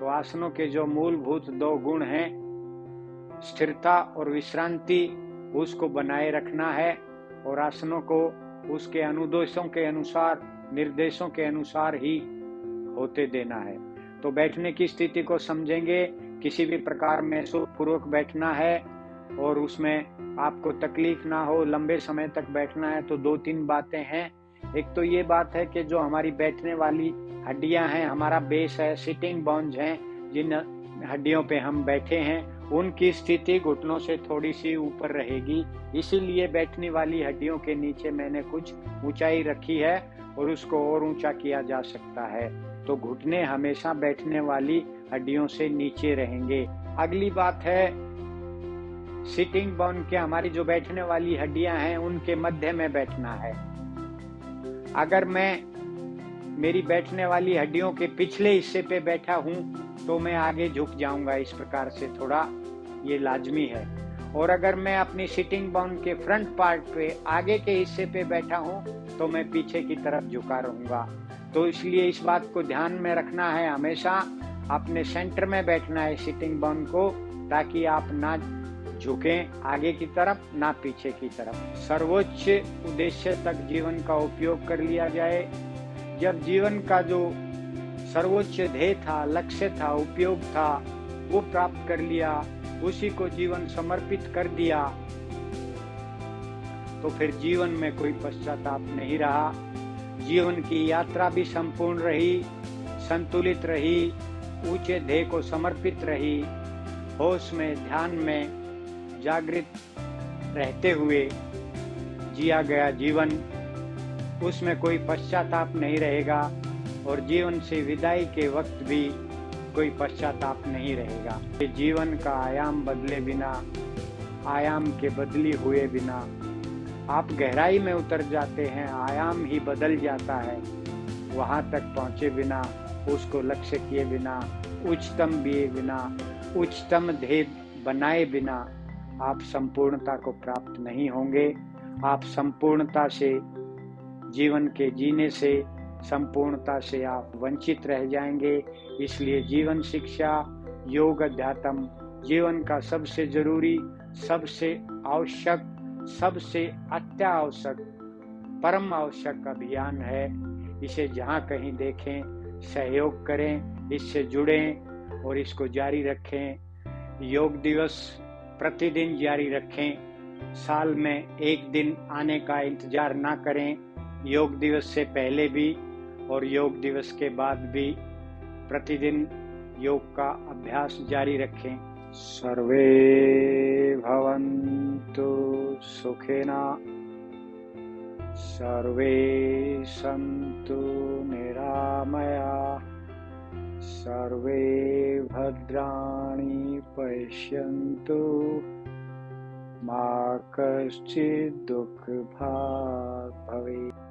तो आसनों के जो मूलभूत 2 गुण हैं, स्थिरता और विश्रांति, उसको बनाए रखना है और आसनों को उसके अनुदेशों के अनुसार, निर्देशों के अनुसार ही होते देना है। तो बैठने की स्थिति को समझेंगे। किसी भी प्रकार में सुखपूर्वक बैठना है और उसमें आपको तकलीफ ना हो, लंबे समय तक बैठना है तो 2-3 बातें हैं। एक तो ये बात है कि जो हमारी बैठने वाली हड्डियां हैं, हमारा बेस है, सिटिंग बोन्स हैं, जिन हड्डियों पे हम बैठे हैं, उनकी स्थिति घुटनों से थोड़ी सी ऊपर रहेगी। इसीलिए बैठने वाली हड्डियों के नीचे मैंने कुछ ऊंचाई रखी है और उसको और ऊंचा किया जा सकता है। तो घुटने हमेशा बैठने वाली हड्डियों से नीचे रहेंगे। अगली बात है, सिटिंग बोन के, हमारी जो बैठने वाली हड्डियां हैं उनके मध्य में बैठना है। अगर मैं मेरी बैठने वाली हड्डियों के पिछले हिस्से पे बैठा हूं तो मैं आगे झुक जाऊंगा, इस प्रकार से थोड़ा ये लाजमी है। और अगर मैं अपनी सिटिंग बोन के फ्रंट पार्ट पे, आगे के हिस्से पे बैठा हूं तो मैं पीछे की तरफ झुका रहूंगा। तो इसलिए इस बात को ध्यान में रखना है, हमेशा अपने सेंटर में बैठना है सिटिंग बोन को, ताकि आप ना झुकें आगे की तरफ ना पीछे की तरफ। सर्वोच्च उद्देश्य तक जीवन का उपयोग कर लिया जाए। जब जीवन का जो सर्वोच्च ध्येय था, लक्ष्य था, उपयोग था, वो प्राप्त कर लिया, उसी को जीवन समर्पित कर दिया, तो फिर जीवन में कोई पश्चाताप नहीं रहा। जीवन की यात्रा भी संपूर्ण रही, संतुलित रही, ऊंचे ध्येय को समर्पित रही, होश में, ध्यान में जागृत रहते हुए जिया गया जीवन, उसमें कोई पश्चाताप नहीं रहेगा और जीवन से विदाई के वक्त भी कोई पश्चाताप नहीं रहेगा। जीवन का आयाम बदले बिना, आयाम के बदली हुए बिना आप गहराई में उतर जाते हैं, आयाम ही बदल जाता है। वहां तक पहुंचे बिना, उसको लक्ष्य किए बिना, उच्चतम दिए बिना, उच्चतम ध्येय बनाए बिना आप संपूर्णता को प्राप्त नहीं होंगे। आप संपूर्णता से, जीवन के जीने से, संपूर्णता से आप वंचित रह जाएंगे। इसलिए जीवन शिक्षा, योग अध्यात्म जीवन का सबसे जरूरी, सबसे आवश्यक, सबसे अत्यावश्यक, परम आवश्यक अभियान है। इसे जहाँ कहीं देखें सहयोग करें, इससे जुड़ें और इसको जारी रखें। योग दिवस प्रतिदिन जारी रखें। साल में एक दिन आने का इंतजार ना करें। योग दिवस से पहले भी और योग दिवस के बाद भी प्रतिदिन योग का अभ्यास जारी रखें। सर्वे भवन्तु सुखिना, सर्वे सन्तु निरामया, सर्वे भद्राणि पश्यन्तु, मा कश्चित् दुःखभाग् भवेत्।